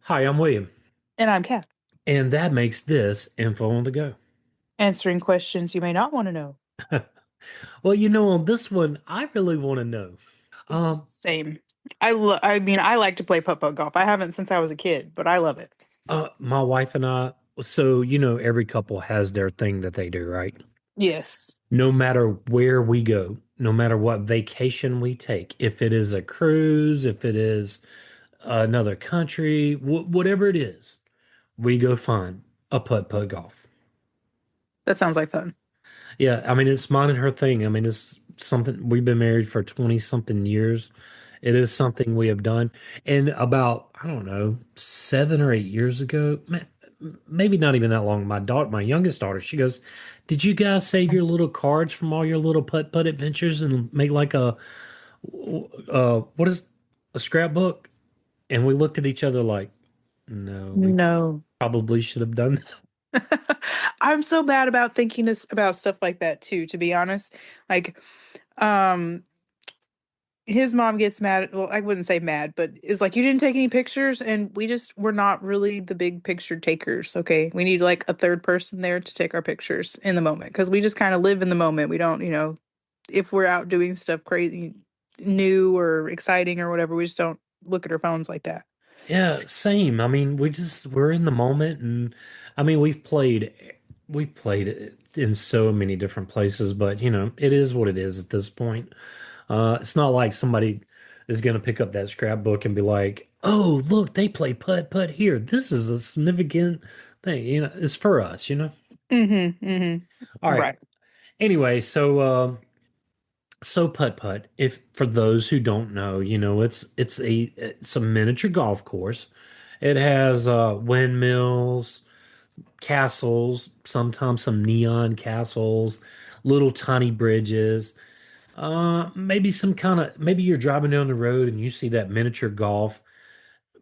Hi, I'm William, And I'm Kat, and that makes this Info on the Go. answering questions you may not want to know. Well, on this one, I really want to know. Um, Same. I mean, I like to play putt-putt golf. I haven't since I was a kid, but I love it. my wife and I, so every couple has their thing that they do, right? Yes. No matter where we go, no matter what vacation we take, if it is a cruise, if it is another country, whatever it is, we go find a putt-putt golf. That sounds like fun. Yeah, I mean, it's mine and her thing. I mean, it's something we've been married for 20 something years. It is something we have done. And about, I don't know, 7 or 8 years ago, maybe not even that long, my youngest daughter, she goes, "Did you guys save your little cards from all your little putt-putt adventures and make like what is a scrapbook?" And we looked at each other like, "No, we No. probably should have done that." I'm so bad about thinking this about stuff like that too, to be honest. Like, um, his mom gets mad. Well, I wouldn't say mad, but is like, you didn't take any pictures, and we're not really the big picture takers. Okay, we need like a third person there to take our pictures in the moment because we just kind of live in the moment. We don't, if we're out doing stuff crazy, new or exciting or whatever, we just don't look at our phones like that. Yeah, same. I mean, we're in the moment, and I mean, we've played it in so many different places, but it is what it is at this point. It's not like somebody is going to pick up that scrapbook and be like, "Oh, look, they play putt putt here. This is a significant thing." It's for us. Mm-hmm. Mm-hmm. All right. Right. Anyway, so putt putt. If for those who don't know, it's a miniature golf course. It has windmills, castles, sometimes some neon castles, little tiny bridges. Maybe you're driving down the road and you see that miniature golf,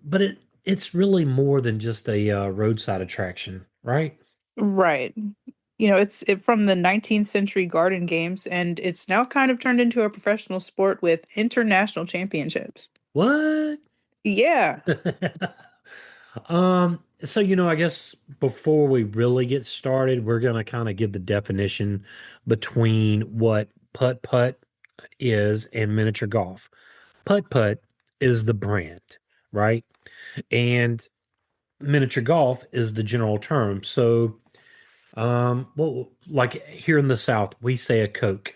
but it's really more than just a roadside attraction, right? Right. From the 19th century garden games, and it's now kind of turned into a professional sport with international championships. What? Yeah. So I guess before we really get started, we're gonna kind of give the definition between what putt putt is and miniature golf. Putt Putt is the brand, right? And miniature golf is the general term. So, well, like here in the South, we say a Coke.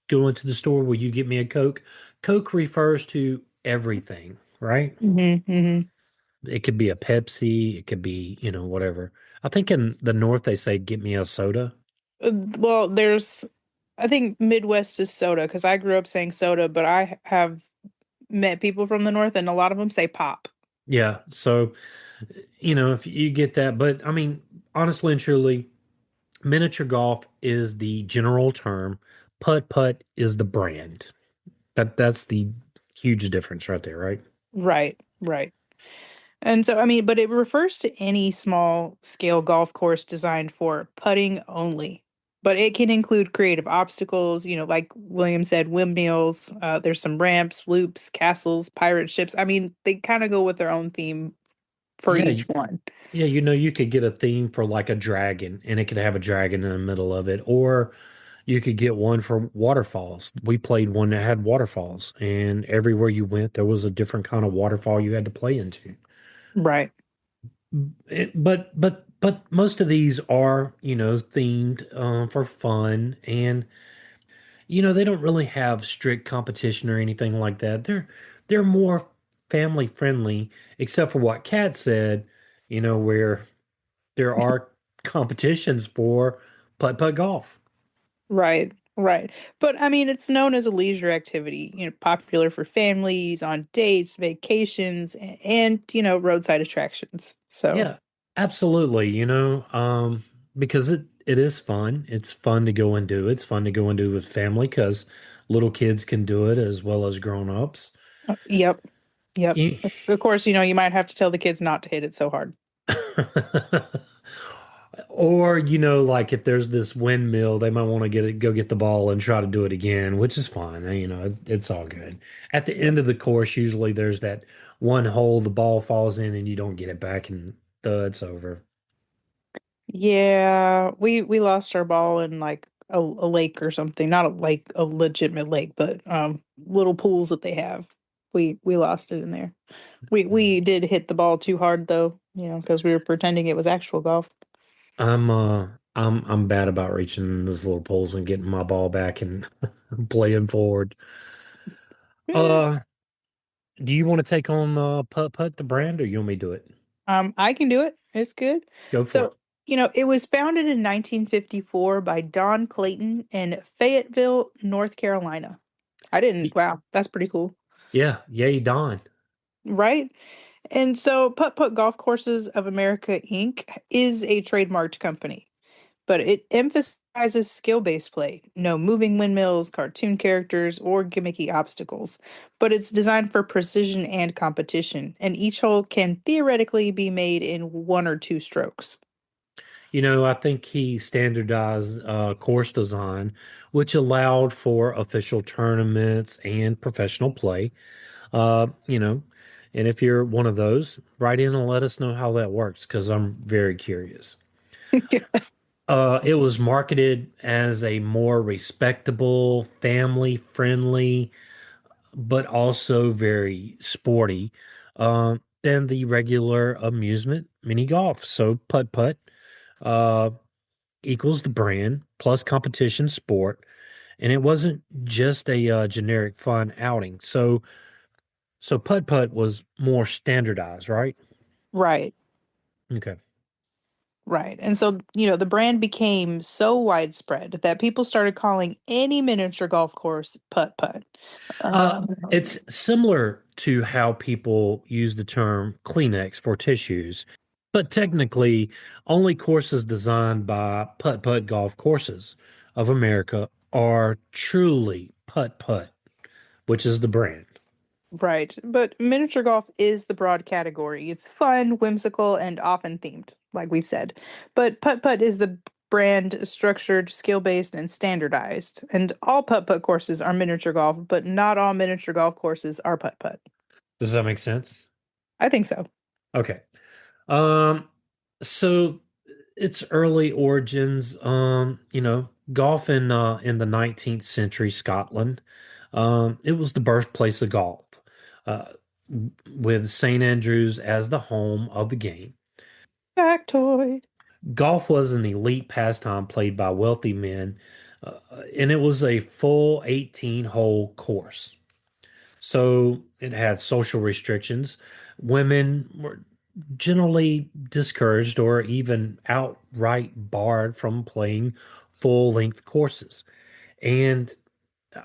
Go into the store, will you get me a Coke? Coke refers to everything, right? Hmm. It could be a Pepsi, it could be, whatever. I think in the North they say, get me a soda. Well, I think Midwest is soda because I grew up saying soda, but I have met people from the North and a lot of them say pop. Yeah. So, if you get that, but I mean, honestly and truly, miniature golf is the general term. Putt putt is the brand. That's the huge difference right there, right? Right, right. And so, I mean, but it refers to any small scale golf course designed for putting only. But it can include creative obstacles, like William said, windmills. There's some ramps, loops, castles, pirate ships. I mean, they kind of go with their own theme for Yeah, each one. yeah, you could get a theme for like a dragon and it could have a dragon in the middle of it, or you could get one for waterfalls. We played one that had waterfalls, and everywhere you went, there was a different kind of waterfall you had to play into. Right. But most of these are, themed for fun, and they don't really have strict competition or anything like that. They're more family friendly, except for what Kat said, where there are competitions for putt-putt golf. Right, right. But I mean, it's known as a leisure activity, popular for families on dates, vacations, and, roadside attractions. So, Yeah, absolutely. Because it is fun. It's fun to go and do. It's fun to go and do with family because little kids can do it as well as grown-ups. yep, yep. You- Of course, you might have to tell the kids not to hit it so hard. Or, like if there's this windmill, they might want to go get the ball and try to do it again, which is fine. It's all good. At the Yep. end of the course, usually there's that one hole, the ball falls in, and you don't get it back, and it's over. Yeah, we lost our ball in like a lake or something. Not a lake, a legitimate lake, but little pools that they have. We lost it in there. We did hit the ball too hard though, because we were pretending it was actual golf. I'm bad about reaching those little poles and getting my ball back and playing forward. Uh, do you want to take on Putt-Putt the brand, or you want me to do it? I can do it. It's good. Go for So, it. it was founded in 1954 by Don Clayton in Fayetteville, North Carolina. I didn't, wow, that's pretty cool, Yeah, yay, Don. right? And so Putt-Putt Golf Courses of America, Inc. is a trademarked company, but it emphasizes skill-based play. No moving windmills, cartoon characters, or gimmicky obstacles. But it's designed for precision and competition, and each hole can theoretically be made in one or two strokes. I think he standardized course design, which allowed for official tournaments and professional play. Uh, you know, and if you're one of those, write in and let us know how that works because I'm very curious. It was marketed as a more respectable, family-friendly, but also very sporty than the regular amusement mini golf. So putt-putt uh, equals the brand plus competition sport, and it wasn't just a generic fun outing. So putt-putt was more standardized, right? Right, Okay. right. And so, the brand became so widespread that people started calling any miniature golf course putt-putt. Uh, it's similar to how people use the term Kleenex for tissues, but technically, only courses designed by Putt-Putt Golf Courses of America are truly Putt-Putt, which is the brand. Right. But miniature golf is the broad category. It's fun, whimsical, and often themed, like we've said. But Putt-Putt is the brand structured, skill-based, and standardized. And all Putt-Putt courses are miniature golf, but not all miniature golf courses are Putt-Putt. Does that make sense? I think so. Okay. Um, so its early origins, golf in the 19th century Scotland. It was the birthplace of golf, uh, with St. Andrews as the home of the game. Factoid. Golf was an elite pastime played by wealthy men, uh, and it was a full 18-hole course. So it had social restrictions. Women were generally discouraged or even outright barred from playing full length courses. And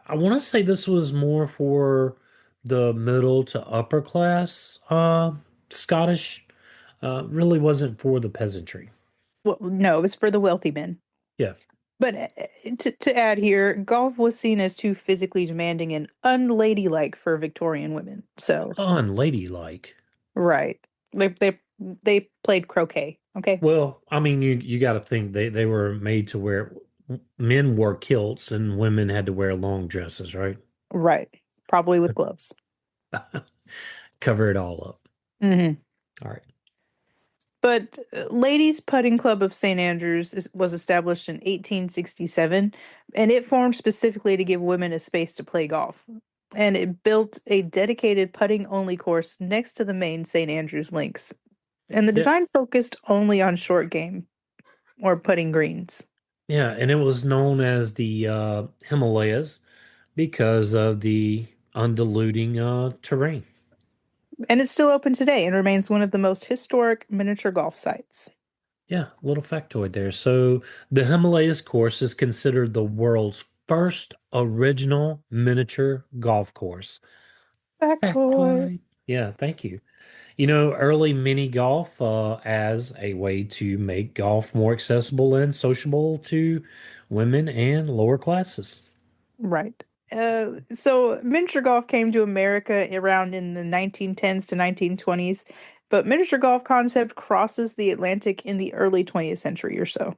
I want to say this was more for the middle to upper class Scottish. Really wasn't for the peasantry. Well, no, it was for the wealthy men. Yeah, But to add here, golf was seen as too physically demanding and unladylike for Victorian women. So, unladylike. right. They played croquet, okay? Well, I mean, you got to think they were made to wear men wore kilts and women had to wear long dresses, right? Right. Probably with gloves. Cover it all up. Hmm. All right. But Ladies Putting Club of St. Andrews was established in 1867, and it formed specifically to give women a space to play golf. And it built a dedicated putting only course next to the main St. Andrews links. And the Yeah, design focused only on short game or putting greens. yeah, and it was known as the Himalayas because of the undulating terrain. And it's still open today and remains one of the most historic miniature golf sites. Yeah, little factoid there. So the Himalayas course is considered the world's first original miniature golf course. Factoid. Factoid. Yeah, thank you. Early mini golf as a way to make golf more accessible and sociable to women and lower classes. Right. So miniature golf came to America around in the 1910s to 1920s, but miniature golf concept crosses the Atlantic in the early 20th century or so.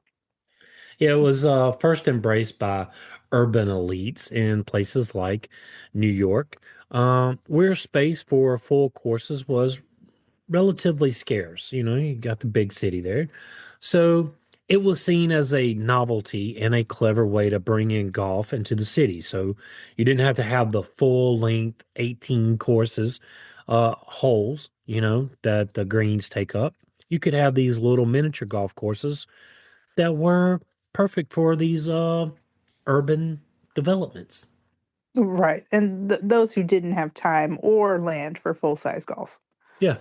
Yeah, it was first embraced by urban elites in places like New York, Where space for full courses was relatively scarce. You know, you got the big city there. So it was seen as a novelty and a clever way to bring in golf into the city. So you didn't have to have the full length 18 courses, holes, you know, that the greens take up. You could have these little miniature golf courses that were perfect for these urban developments. Right. And those who didn't have time or land for full-size golf. Yeah.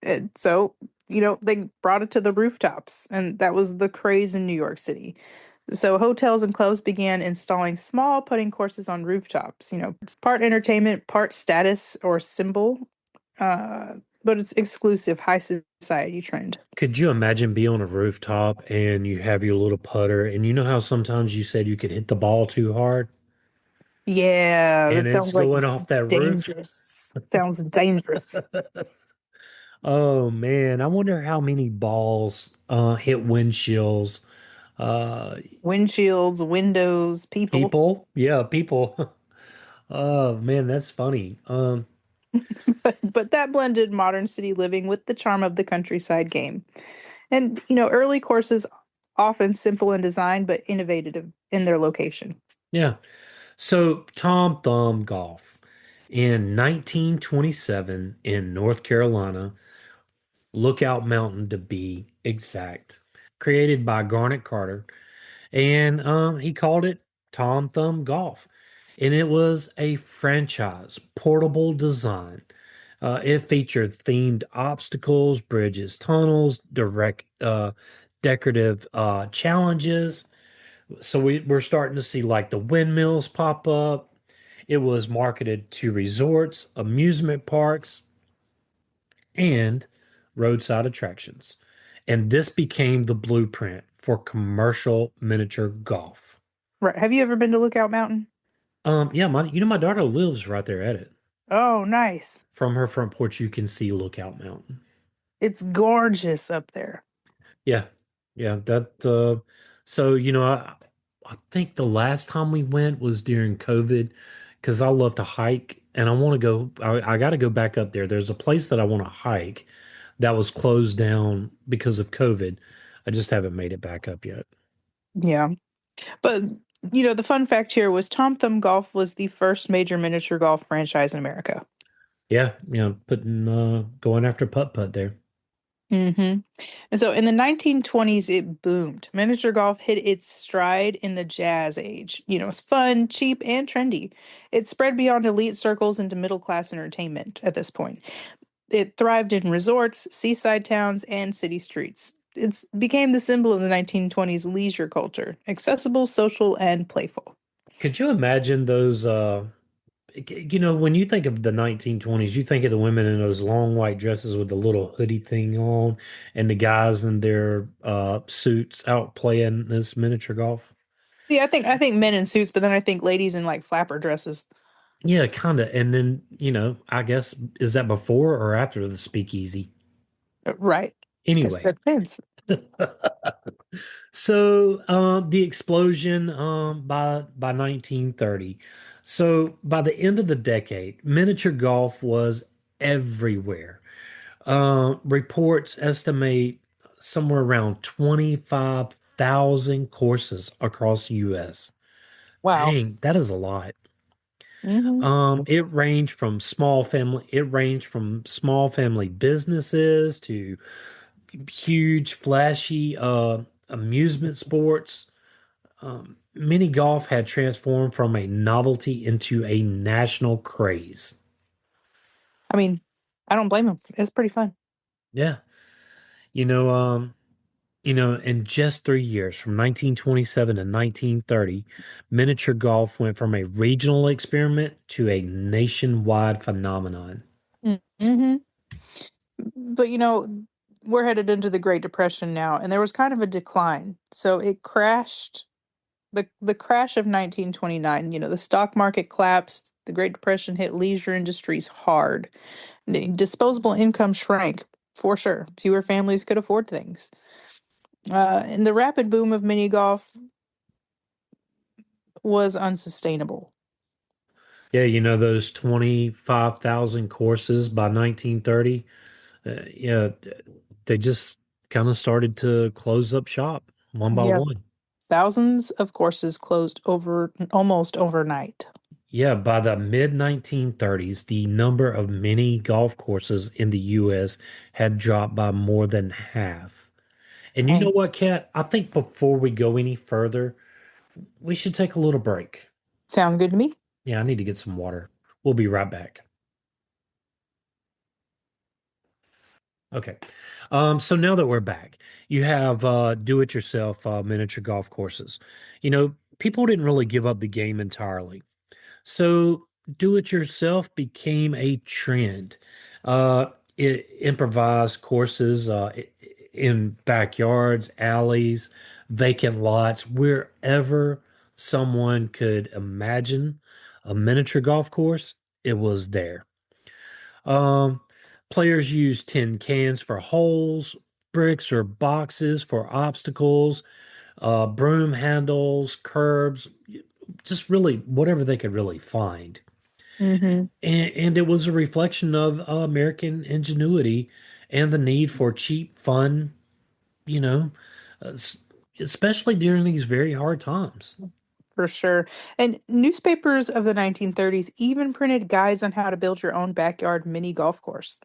And so, they brought it to the rooftops, and that was the craze in New York City. So hotels and clubs began installing small putting courses on rooftops. It's part entertainment, part status or symbol, uh, but it's exclusive high society trend. Could you imagine being on a rooftop and you have your little putter, and you know how sometimes you said you could hit the ball too hard Yeah, and that it's sounds like going off that roof? dangerous. Sounds dangerous. Oh man, I wonder how many balls hit windshields. Uh, Windshields, windows, people. People, yeah, people. Oh man, that's funny. But that blended modern city living with the charm of the countryside game. And, early courses often simple in design but innovative in their location. Yeah. So Tom Thumb Golf in 1927 in North Carolina, Lookout Mountain to be exact, created by Garnet Carter, and he called it Tom Thumb Golf, and it was a franchise portable design. It featured themed obstacles, bridges, tunnels, direct decorative challenges. So we're starting to see like the windmills pop up. It was marketed to resorts, amusement parks, and roadside attractions. And this became the blueprint for commercial miniature golf. Right. Have you ever been to Lookout Mountain? Yeah, my daughter lives right there at it. Oh, nice. From her front porch, you can see Lookout Mountain. It's gorgeous up there. Yeah, yeah, that so I think the last time we went was during COVID because I love to hike and I want to go I got to go back up there. There's a place that I want to hike that was closed down because of COVID. I just haven't made it back up yet. Yeah. But, the fun fact here was Tom Thumb Golf was the first major miniature golf franchise in America. Yeah, putting going after putt-putt there. hmm And so in the 1920s, it boomed. Miniature golf hit its stride in the jazz age. It's fun, cheap, and trendy. It spread beyond elite circles into middle class entertainment at this point. It thrived in resorts, seaside towns, and city streets. It became the symbol of the 1920s leisure culture, accessible, social, and playful. Could you imagine those when you think of the 1920s, you think of the women in those long white dresses with the little hoodie thing on, and the guys in their suits out playing this miniature golf. See, I think men in suits, but then I think ladies in like flapper dresses. Yeah, kind of. And then, I guess, is that before or after the speakeasy? Right. Guess Anyway, that depends. so the explosion by 1930. So by the end of the decade, miniature golf was everywhere. Reports estimate somewhere around 25,000 courses across the US. Wow. Dang, that is a lot. hmm It ranged from small family businesses to huge flashy amusement sports. Mini golf had transformed from a novelty into a national craze. I mean, I don't blame him. It's pretty fun. Yeah. You know, um, in just 3 years, from 1927 to 1930, miniature golf went from a regional experiment to a nationwide phenomenon. Mm-hmm. But we're headed into the Great Depression now, and there was kind of a decline. So it crashed. The crash of 1929. The stock market collapsed. The Great Depression hit leisure industries hard. The disposable income shrank for sure. Fewer families could afford things. And the rapid boom of mini golf was unsustainable. Yeah, you know those 25,000 courses by 1930? Yeah, they just kind of started to close up shop one by Yeah, one. thousands of courses closed over almost overnight. Yeah, by the mid 1930s, the number of mini golf courses in the US had dropped by more than half. And you know Dang. what, Kat? I think before we go any further, we should take a little break. Sounds good to me. Yeah, I need to get some water. We'll be right back. Okay. So now that we're back, you have do-it-yourself miniature golf courses. You know, people didn't really give up the game entirely. So do-it-yourself became a trend. Uh, Improvised courses in backyards, alleys, vacant lots, wherever someone could imagine a miniature golf course, it was there. Um, Players use tin cans for holes, bricks or boxes for obstacles, broom handles, curbs, just really whatever they could really find. Hmm. And it was a reflection of American ingenuity and the need for cheap fun, you know, uh, s- especially during these very hard times. For sure. And newspapers of the 1930s even printed guides on how to build your own backyard mini golf course.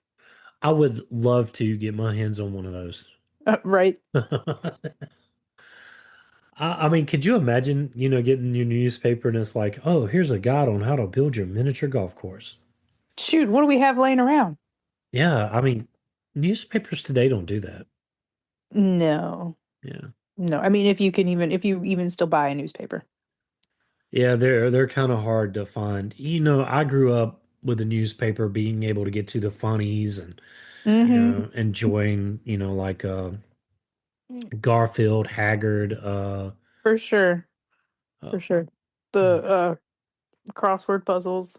I would love to get my hands on one of those. Right. I mean, could you imagine, getting your newspaper and it's like, oh, here's a guide on how to build your miniature golf course. Shoot, what do we have laying around? Yeah, I mean, newspapers today don't do that. No. Yeah. No. I mean, if you even still buy a newspaper. Yeah, they're kind of hard to find. I grew up with the newspaper being able to get to the funnies and, Hmm. enjoying, like Garfield, Haggard, For sure. uh, For sure. The crossword puzzles.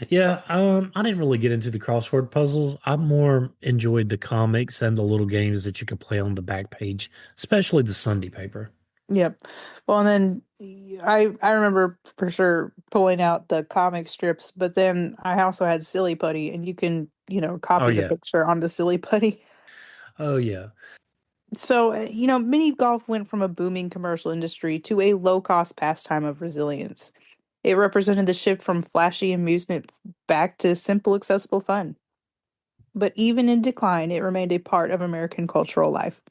yeah, I didn't really get into the crossword puzzles. I more enjoyed the comics and the little games that you could play on the back page, especially the Sunday paper. Yep. Well, and then I remember for sure pulling out the comic strips, but then I also had Silly Putty, and you can, Oh copy the yeah. picture onto Silly Putty. Oh yeah. So, mini golf went from a booming commercial industry to a low-cost pastime of resilience. It represented the shift from flashy amusement back to simple, accessible fun. But even in decline, it remained a part of American cultural life.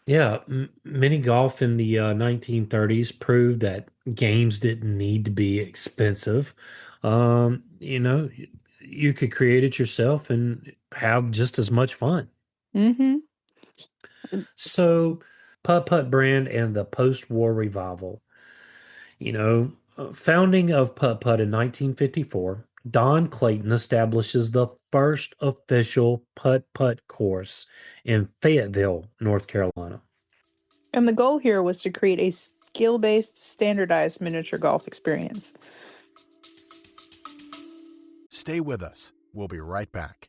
Yeah, mini golf in the 1930s proved that games didn't need to be expensive. You could create it yourself and have just as much fun. Hmm. So, Putt-Putt brand and the post-war revival. Founding of Putt-Putt in 1954, Don Clayton establishes the first official Putt-Putt course in Fayetteville, North Carolina. And the goal here was to create a skill-based, standardized miniature golf experience. Stay with us. We'll be right back.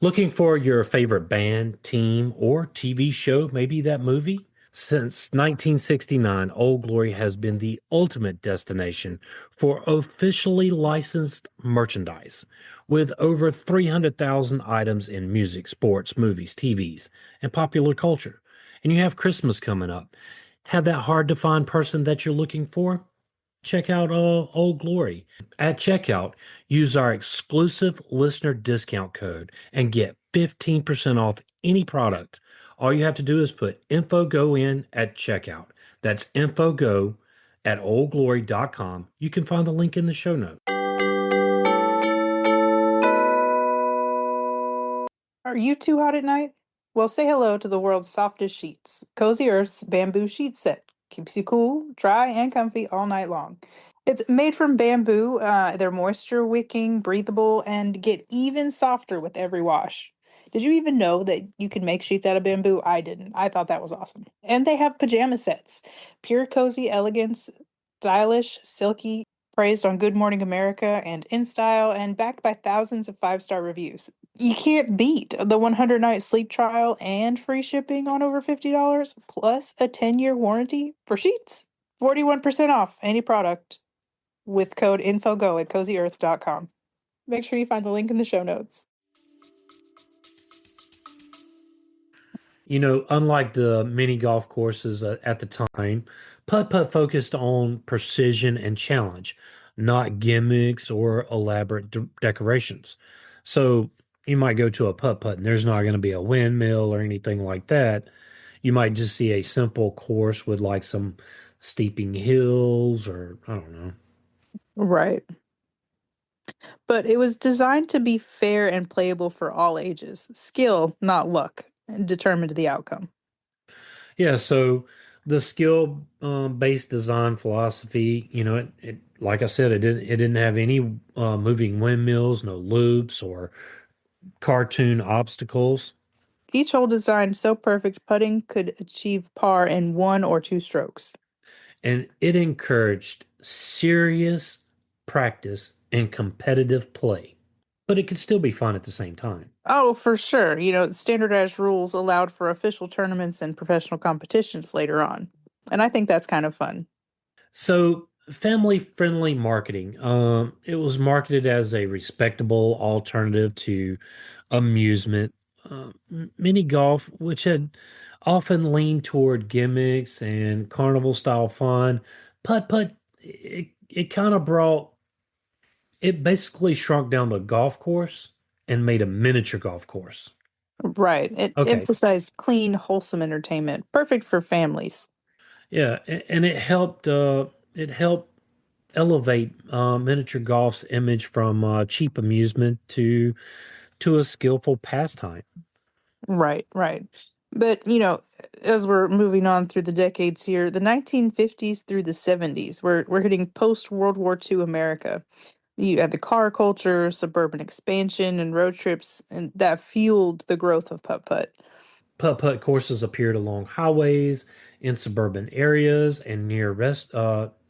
Looking for your favorite band, team, or TV show, maybe that movie? Since 1969, Old Glory has been the ultimate destination for officially licensed merchandise, with over 300,000 items in music, sports, movies, TVs, and popular culture. And you have Christmas coming up. Have that hard to find person that you're looking for? Check out Old Glory. At checkout, use our exclusive listener discount code and get 15% off any product. All you have to do is put InfoGo in at checkout. That's InfoGo at oldglory.com. You can find the link in the show notes. Are you too hot at night? Well, say hello to the world's softest sheets. Cozy Earth's bamboo sheet set keeps you cool, dry, and comfy all night long. It's made from bamboo. They're moisture wicking, breathable, and get even softer with every wash. Did you even know that you can make sheets out of bamboo? I didn't. I thought that was awesome. And they have pajama sets. Pure cozy elegance, stylish, silky, praised on Good Morning America and in style, and backed by thousands of five-star reviews. You can't beat the 100-night sleep trial and free shipping on over $50 plus a 10-year warranty for sheets. 41% off any product. with code INFOGO at CozyEarth.com. Make sure you find the link in the show notes. Unlike the mini golf courses at the time, Putt-Putt focused on precision and challenge, not gimmicks or elaborate decorations. So you might go to a Putt-Putt and there's not going to be a windmill or anything like that. You might just see a simple course with like some steeping hills or I don't know. Right. But it was designed to be fair and playable for all ages. Skill, not luck, determined the outcome. Yeah, so the skill based design philosophy, like I said, it didn't have any moving windmills, no loops or cartoon obstacles, Each hole designed so perfect putting could achieve par in 1 or 2 strokes. and it encouraged serious practice and competitive play, but it could still be fun at the same time. Oh, for sure. Standardized rules allowed for official tournaments and professional competitions later on. And I think that's kind of fun. So, family friendly marketing. It was marketed as a respectable alternative to amusement. Mini golf, which had often leaned toward gimmicks and carnival style fun, putt putt, it kind of brought, it basically shrunk down the golf course and made a miniature golf course. Right. It Okay. emphasized clean, wholesome entertainment, perfect for families. Yeah. And it helped elevate miniature golf's image from cheap amusement to a skillful pastime. Right, right. But, as we're moving on through the decades here, the 1950s through the 70s, we're hitting post-World War II America. You had the car culture, suburban expansion, and road trips, and that fueled the growth of putt-putt. Putt-putt courses appeared along highways, in suburban areas, and near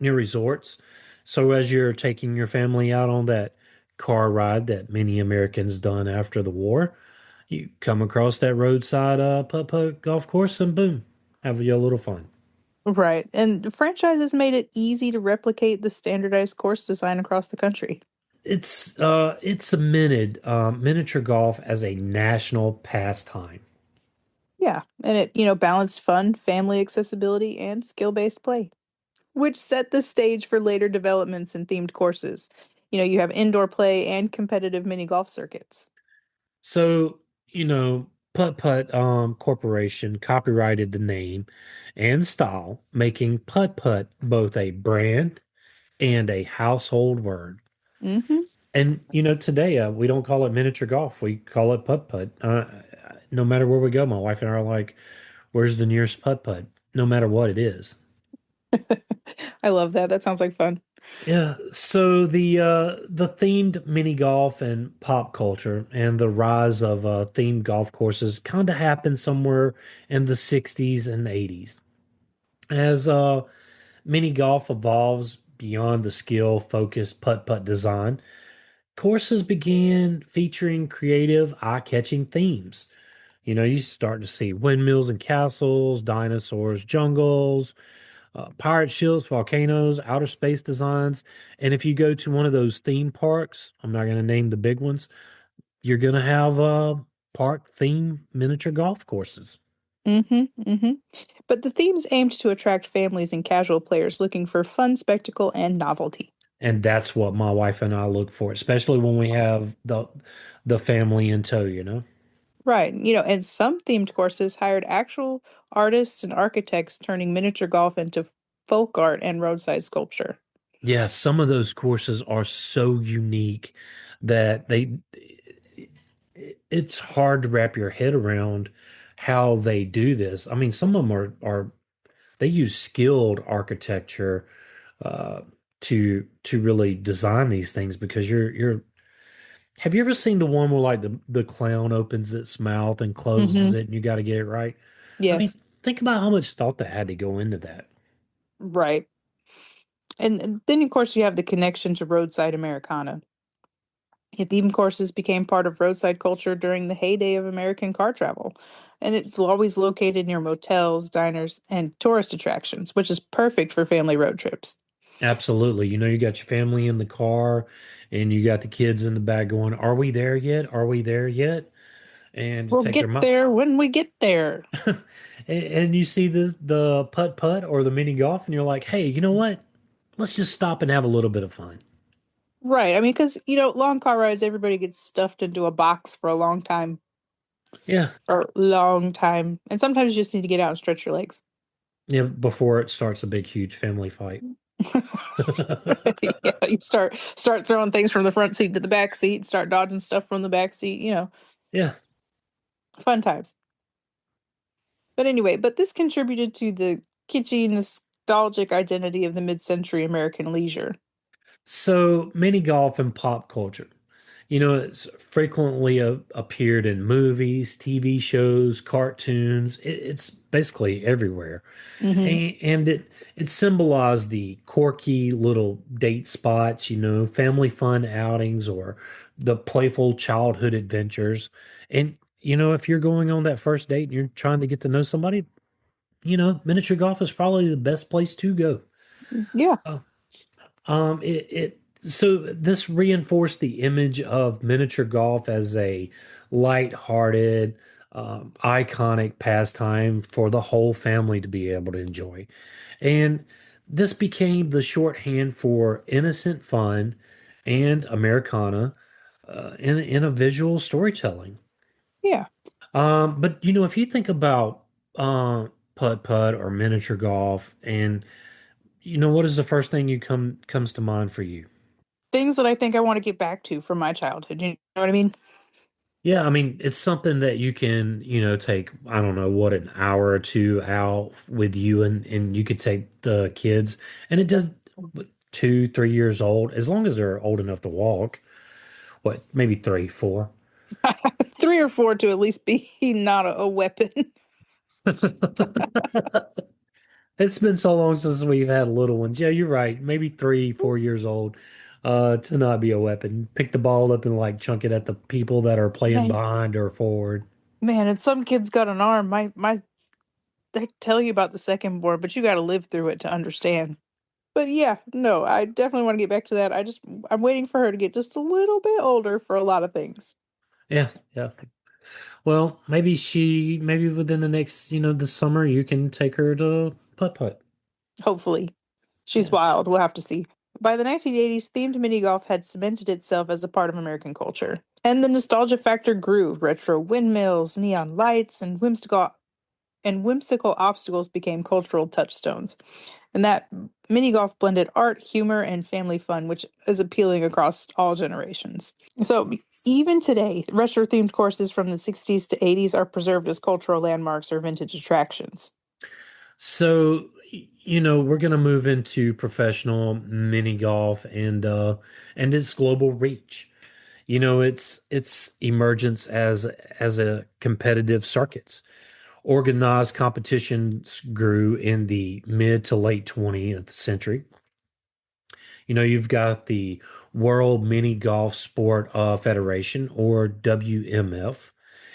resorts. So as you're taking your family out on that car ride that many Americans done after the war, you come across that roadside putt-putt golf course, and boom, have your little fun. Right. And franchises made it easy to replicate the standardized course design across the country. It cemented miniature golf as a national pastime. Yeah. And it, balanced fun, family accessibility, and skill-based play, which set the stage for later developments in themed courses. You have indoor play and competitive mini golf circuits. So, Putt Putt Corporation copyrighted the name and style, making Putt Putt both a brand and a household word. Hmm. And today we don't call it miniature golf; we call it Putt Putt. No matter where we go, my wife and I are like, "Where's the nearest Putt Putt?" No matter what it is. I love that. That sounds like fun. Yeah, so the themed mini golf and pop culture and the rise of themed golf courses kind of happened somewhere in the 60s and 80s. As mini golf evolves beyond the skill-focused putt-putt design, courses began featuring creative, eye-catching themes. You start to see windmills and castles, dinosaurs, jungles, pirate ships, volcanoes, outer space designs. And if you go to one of those theme parks, I'm not going to name the big ones, you're going to have park theme miniature golf courses. Hmm. Hmm. But the themes aimed to attract families and casual players looking for fun, spectacle, and novelty. And that's what my wife and I look for, especially when we have the family in tow. Right. And some themed courses hired actual artists and architects, turning miniature golf into folk art and roadside sculpture. Yeah, some of those courses are so unique that it's hard to wrap your head around how they do this. I mean, some of them are they use skilled architecture uh, to really design these things because you're have you ever seen the one where like the clown opens its mouth and closes Hmm. it and you got to get it right? I mean, Yes. think about how much thought that had to go into that. Right. And then, of course, you have the connection to roadside Americana. Theme courses became part of roadside culture during the heyday of American car travel. And it's always located near motels, diners, and tourist attractions, which is perfect for family road trips. Absolutely. You know, you got your family in the car and you got the kids in the back going, "Are we there yet? Are we there yet?" And to We'll take their get mom. there when we get there. And you see the putt putt or the mini golf, and you're like, "Hey, you know what? Let's just stop and have a little bit of fun." Right. I mean, because, long car rides, everybody gets stuffed into a box for a long time Yeah. or long time. And sometimes you just need to get out and stretch your legs. Yeah, before it starts a big, huge family fight. Yeah, you start throwing things from the front seat to the back seat, start dodging stuff from the back seat, Yeah. fun times. But anyway, this contributed to the kitschy, nostalgic identity of the mid-century American leisure. So mini golf and pop culture. You know, it's frequently appeared in movies, TV shows, cartoons. It's basically everywhere. Hmm. And it symbolized the quirky little date spots, family fun outings or the playful childhood adventures. And if you're going on that first date and you're trying to get to know somebody, miniature golf is probably the best place to go. Yeah, Uh, so this reinforced the image of miniature golf as a light-hearted, iconic pastime for the whole family to be able to enjoy. And this became the shorthand for innocent fun and Americana in a visual storytelling. yeah. But if you think about putt putt or miniature golf, and what is the first thing you comes to mind for you? Things that I think I want to get back to from my childhood. You know what I mean? Yeah, I mean, it's something that you can, take, I don't know, what, an hour or two out with you and you could take the kids and it does what, 2, 3 years old, as long as they're old enough to walk. What, maybe three, four. Three or four to at least be not a weapon. It's been so long since we've had little ones. Yeah, you're right. Maybe 3, 4 years old, to not be a weapon. Pick the ball up and like chunk it at the people that are playing Man, behind or forward. man, and some kids got an arm. My they tell you about the second board, but you got to live through it to understand. But yeah, no, I definitely want to get back to that. I'm waiting for her to get just a little bit older for a lot of things. Yeah, yeah. Well, maybe within the next, this summer, you can take her to putt putt. Hopefully. She's Yeah. wild. We'll have to see. By the 1980s, themed mini golf had cemented itself as a part of American culture. And the nostalgia factor grew. Retro windmills, neon lights, and whimsical obstacles became cultural touchstones. And that mini golf blended art, humor, and family fun, which is appealing across all generations. So even today, retro themed courses from the 60s to 80s are preserved as cultural landmarks or vintage attractions. So, we're gonna move into professional mini golf and its global reach. Its emergence as a competitive circuits. Organized competitions grew in the mid to late 20th century. You've got the World Mini Golf Sport Federation, or WMF,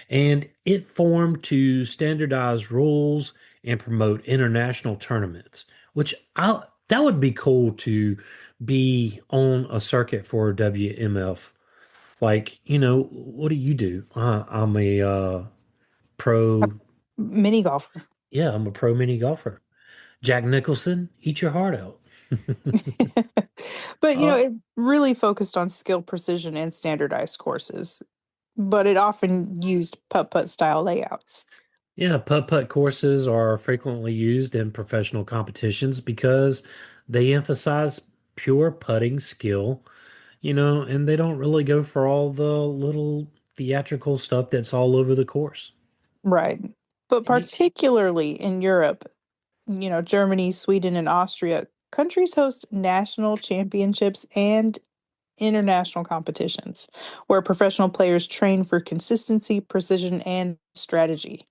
and it formed to standardize rules and promote international tournaments, which that would be cool to be on a circuit for WMF. Like, what do you do? I'm a pro, Mini golf. yeah, I'm a pro mini golfer. Jack Nicholson, eat your heart out. But Uh, it really focused on skill, precision, and standardized courses. But it often used putt-putt style layouts. Yeah, putt-putt courses are frequently used in professional competitions because they emphasize pure putting skill, and they don't really go for all the little theatrical stuff that's all over the course. Right. But And particularly in Europe, Germany, Sweden, and Austria, countries host national championships and international competitions where professional players train for consistency, precision, and strategy.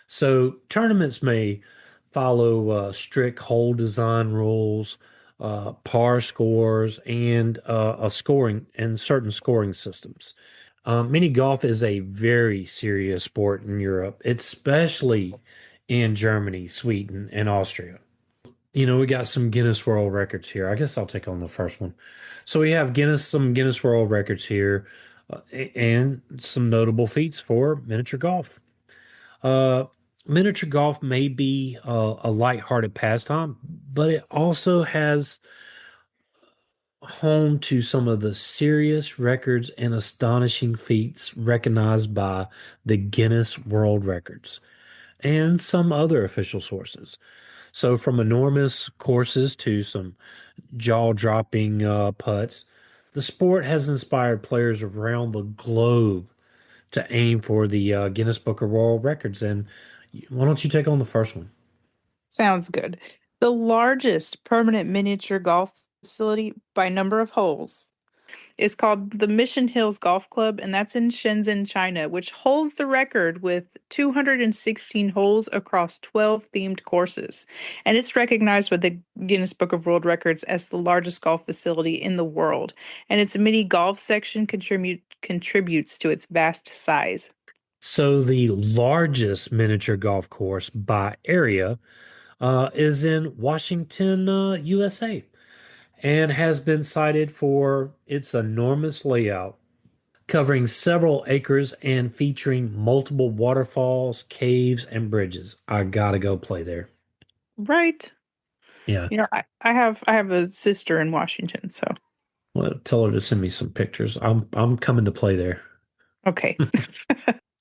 so tournaments may follow strict hole design rules, par scores, and a scoring and certain scoring systems. Mini golf is a very serious sport in Europe, especially in Germany, Sweden, and Austria. We got some Guinness World Records here. I guess I'll take on the first one. So we have some Guinness World Records here, and some notable feats for miniature golf. Uh, Miniature golf may be a lighthearted pastime, but it also has home to some of the serious records and astonishing feats recognized by the Guinness World Records and some other official sources. So, from enormous courses to some jaw-dropping putts, the sport has inspired players around the globe to aim for the Guinness Book of World Records. And why don't you take on the first one? Sounds good. The largest permanent miniature golf facility by number of holes is called the Mission Hills Golf Club, and that's in Shenzhen, China, which holds the record with 216 holes across 12 themed courses. And it's recognized by the Guinness Book of World Records as the largest golf facility in the world. And its mini golf section contributes to its vast size. So, the largest miniature golf course by area is in Washington, USA, and has been cited for its enormous layout, covering several acres and featuring multiple waterfalls, caves, and bridges. I gotta go play there. Right. Yeah. I have a sister in Washington, so Well, tell her to send me some pictures. I'm coming to play there. okay.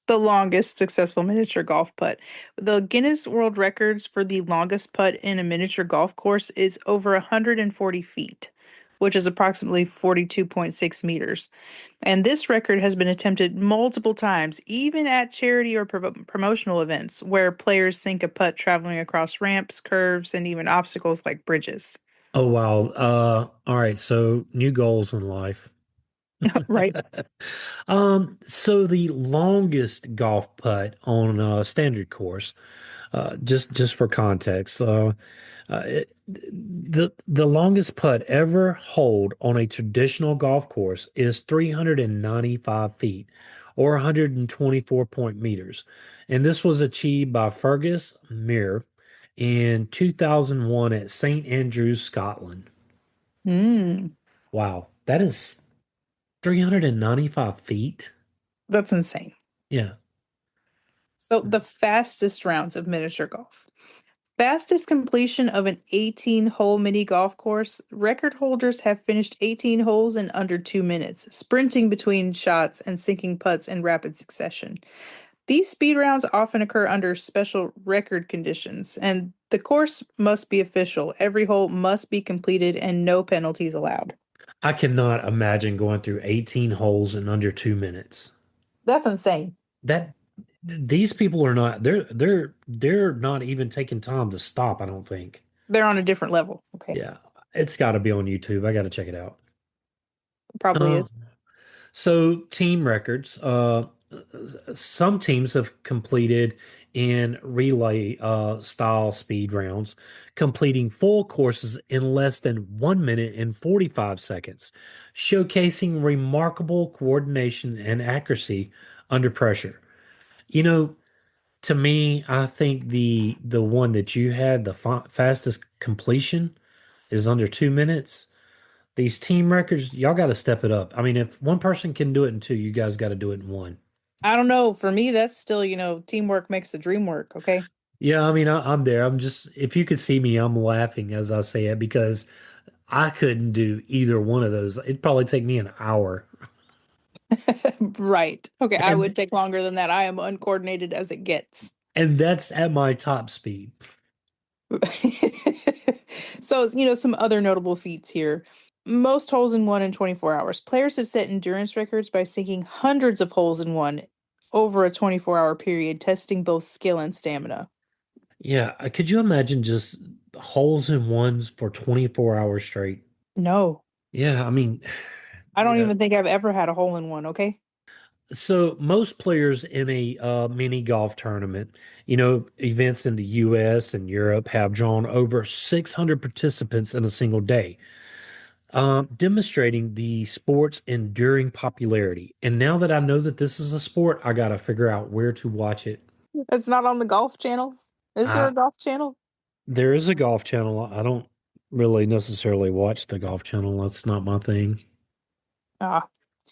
The longest successful miniature golf putt. The Guinness World Records for the longest putt in a miniature golf course is over 140 feet, which is approximately 42.6 meters. And this record has been attempted multiple times, even at charity or promotional events, where players sink a putt traveling across ramps, curves, and even obstacles like bridges. Oh wow. All right, so new goals in life. Right. So the longest golf putt on a standard course, just for context, the longest putt ever holed on a traditional golf course is 395 feet, or 124 point meters, and this was achieved by Fergus Muir in 2001 at St Andrews, Scotland. Mm, Wow, that is 395 feet. that's insane. Yeah. So, the fastest rounds of miniature golf. Fastest completion of an 18-hole mini golf course. Record holders have finished 18 holes in under 2 minutes, sprinting between shots and sinking putts in rapid succession. These speed rounds often occur under special record conditions, and the course must be official. Every hole must be completed, and no penalties allowed. I cannot imagine going through 18 holes in under 2 minutes. That's insane. That these people are not they're not even taking time to stop, I don't think. They're on a different level. Okay. Yeah. It's got to be on YouTube. I got to check it out. Probably Uh, is. so team records. Some teams have completed in relay style speed rounds, completing full courses in less than 1 minute and 45 seconds, showcasing remarkable coordination and accuracy under pressure. You know, to me, I think the one that you had, the fastest completion, is under 2 minutes. These team records, y'all got to step it up. I mean, if one person can do it in two, you guys got to do it in one. I don't know. For me, that's still, teamwork makes the dream work. Okay. Yeah, I mean, I'm there. I'm just, if you could see me, I'm laughing as I say it because I couldn't do either one of those. It'd probably take me an hour. Right. Okay. I would And take longer than that. I am uncoordinated as it gets. and that's at my top speed. So, some other notable feats here. Most holes in one in 24 hours. Players have set endurance records by sinking hundreds of holes in one over a 24-hour period, testing both skill and stamina. Yeah, could you imagine just holes in ones for 24 hours straight? No, Yeah, I mean, I don't yeah. even think I've ever had a hole in one. Okay. So most players in a mini golf tournament, events in the US and Europe have drawn over 600 participants in a single day, demonstrating the sport's enduring popularity. And now that I know that this is a sport, I got to figure out where to watch it. It's not on the golf channel. Is there I a golf channel? There is a golf channel. I don't really necessarily watch the golf channel. That's not my thing. Ah,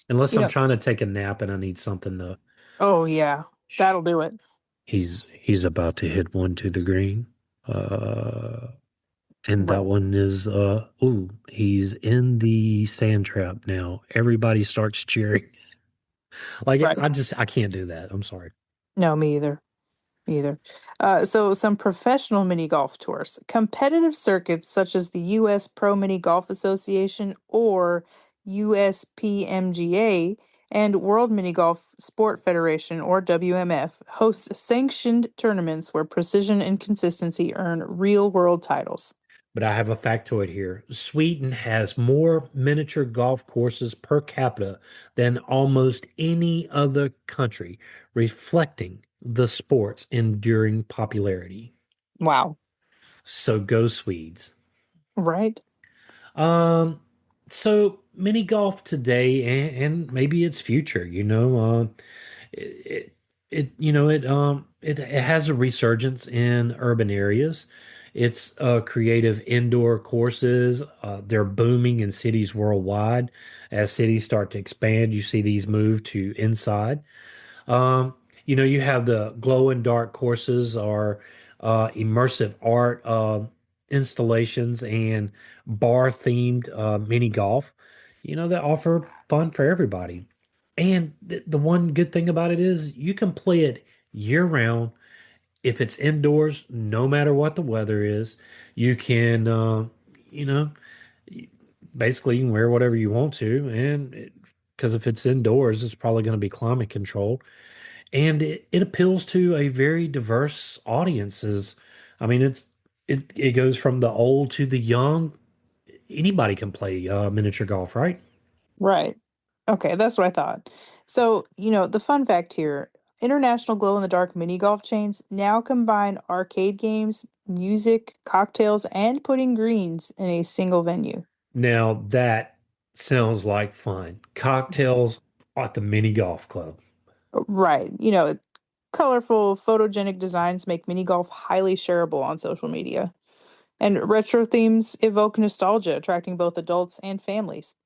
Unless you I'm know, trying to take a nap and I need something to. oh yeah, Shh. that'll do it. He's about to hit one to the green. Uh, and that Right, one is ooh, he's in the sand trap now. Everybody starts cheering. Like right. I can't do that. I'm sorry. No, me either. Me either. So some professional mini golf tours, competitive circuits such as the U.S. Pro Mini Golf Association or USPMGA and World Mini Golf Sport Federation or WMF hosts sanctioned tournaments where precision and consistency earn real world titles. But I have a factoid here. Sweden has more miniature golf courses per capita than almost any other country, reflecting the sport's enduring popularity. Wow. So go Swedes. Right? Um, so mini golf today and maybe its future, it, it has a resurgence in urban areas. It's creative indoor courses. They're booming in cities worldwide. As cities start to expand, you see these move to inside. Um, you have the glow in dark courses or immersive art installations and bar themed mini golf, that offer fun for everybody. And the one good thing about it is you can play it year round if it's indoors, no matter what the weather is. You can, you know, basically you can wear whatever you want to, and because if it's indoors, it's probably going to be climate controlled and it appeals to a very diverse audiences. I mean, it goes from the old to the young. Anybody can play miniature golf, right? Right. Okay, that's what I thought. So, the fun fact here, international glow in the dark mini golf chains now combine arcade games, music, cocktails, and putting greens in a single venue. Now that sounds like fun. Cocktails at the mini golf club. Right. Colorful, photogenic designs make mini golf highly shareable on social media. And retro themes evoke nostalgia, attracting both adults and families.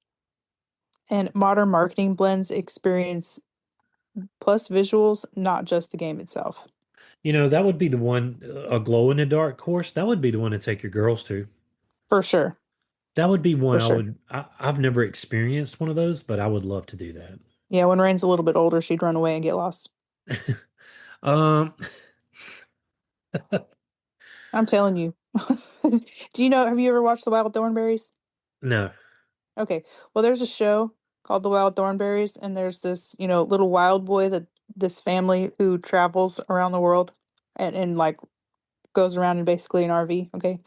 And modern marketing blends experience plus visuals, not just the game itself. That would be the one, a glow in the dark course. That would be the one to take your girls to. For sure. That would be one For sure. I've never experienced one of those, but I would love to do Yeah, when Rain's a little bit older, she'd run away and get lost. that. Um, I'm telling you. Have you ever watched The Wild Thornberries? no. Okay. Well, there's a show called The Wild Thornberries, and there's this, little wild boy that this family who travels around the world and like goes around in basically an RV. Okay.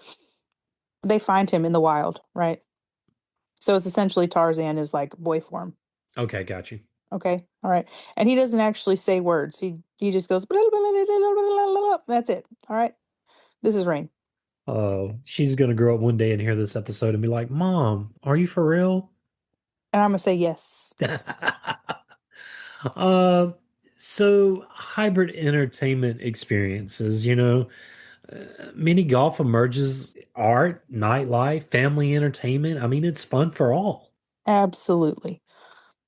They find him in the wild, right? So it's essentially Tarzan is like boy form. Okay, got you. Okay. All right. And he doesn't actually say words. He just goes, that's it. All right. This is Rain. Oh, she's gonna grow up one day and hear this episode and be like, "Mom, are you for real?" And I'm going to say yes. Uh, so hybrid entertainment experiences, mini golf emerges art, nightlife, family entertainment. I mean, it's fun for all. Absolutely.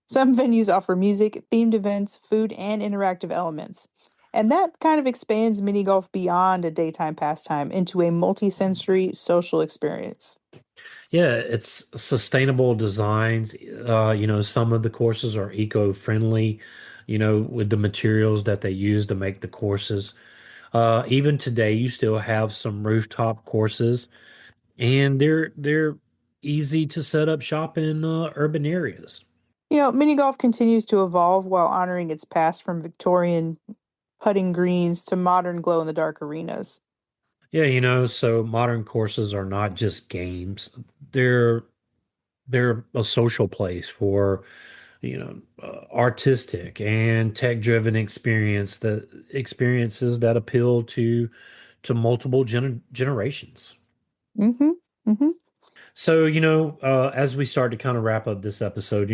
Some venues offer music, themed events, food, and interactive elements. And that kind of expands mini golf beyond a daytime pastime into a multi-sensory social experience. Yeah, it's sustainable designs. Some of the courses are eco-friendly, with the materials that they use to make the courses. Even today, you still have some rooftop courses, and they're easy to set up shop in urban areas. Mini golf continues to evolve while honoring its past from Victorian putting greens to modern glow in the dark arenas. Yeah, so modern courses are not just games. They're they're a social place for, artistic and tech-driven experiences that appeal to multiple generations. Mm-hmm. Mm-hmm. So, as we start to kind of wrap up this episode,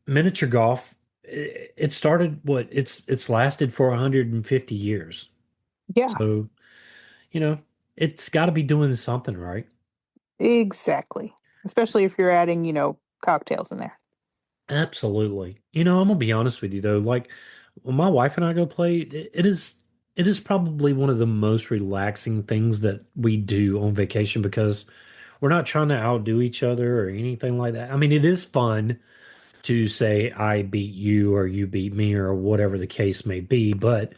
miniature golf, it started it's lasted for 150 years. Yeah. So, you know. It's got to be doing something right. Exactly. Especially if you're adding, cocktails in there. Absolutely. I'm gonna be honest with you though. Like when my wife and I go play, it is probably one of the most relaxing things that we do on vacation because we're not trying to outdo each other or anything like that. I mean, it is fun to say I beat you or you beat me or whatever the case may be, but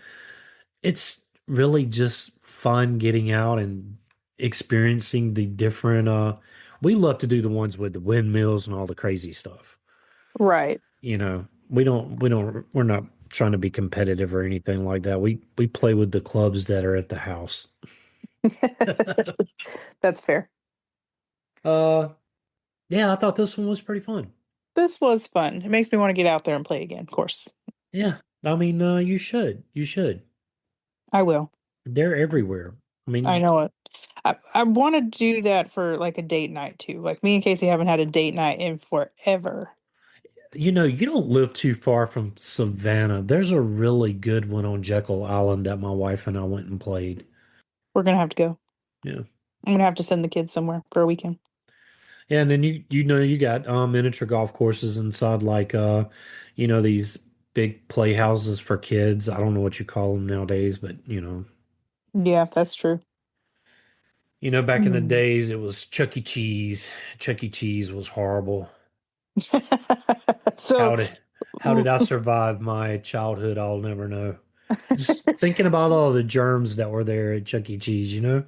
it's really just fun getting out and experiencing the different we love to do the ones with the windmills and all the crazy stuff. Right. We're not trying to be competitive or anything like that. We play with the clubs that are at the house. That's fair. uh yeah, I thought this one was pretty fun. This was fun. It makes me want to get out there and play again, of course. Yeah. I mean, you should. You should. I will. They're everywhere. I I mean, know it. I want to do that for like a date night too. Like me and Casey haven't had a date night in forever. you don't live too far from Savannah. There's a really good one on Jekyll Island that my wife and I went and played. We're gonna have to go. Yeah. I'm gonna have to send the kids somewhere for a weekend. Yeah, and then you got miniature golf courses inside like these big playhouses for kids. I don't know what you call them nowadays, but Yeah, that's true. back in the Mm. days it was Chuck E. Cheese. Chuck E. Cheese was horrible. So, How did how did I survive my childhood? I'll never know. Just thinking about all the germs that were there at Chuck E. Cheese, uh,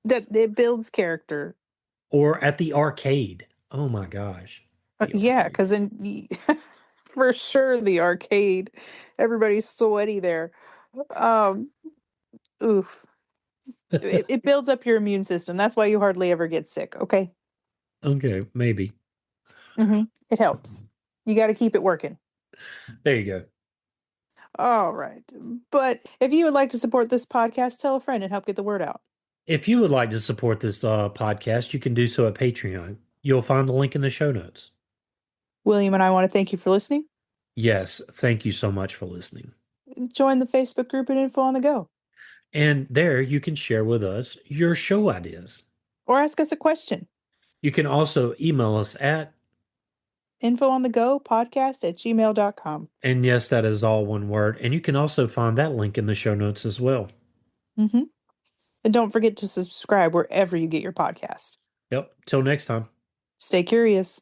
that it builds character. or at the arcade. Oh my gosh, the Yeah, arcade. because then for sure the arcade, everybody's sweaty there. Um, oof. It builds up your immune system. That's why you hardly ever get sick. Okay. Okay, maybe. It helps. You got to keep it working. There you go. All right. But if you would like to support this podcast, tell a friend and help get the word out. If you would like to support this podcast, you can do so at Patreon. You'll find the link in the show notes. William and I want to thank you for listening. Yes, thank you so much for listening. Join the Facebook group at Info on the Go And there you can share with us your show ideas. or ask us a question. You can also email us at, infoonthegopodcast@gmail.com. and yes, that is all one word. And you can also find that link in the show notes as well. Mm-hmm. And don't forget to subscribe wherever you get your podcast. Yep. Till next time. Stay curious.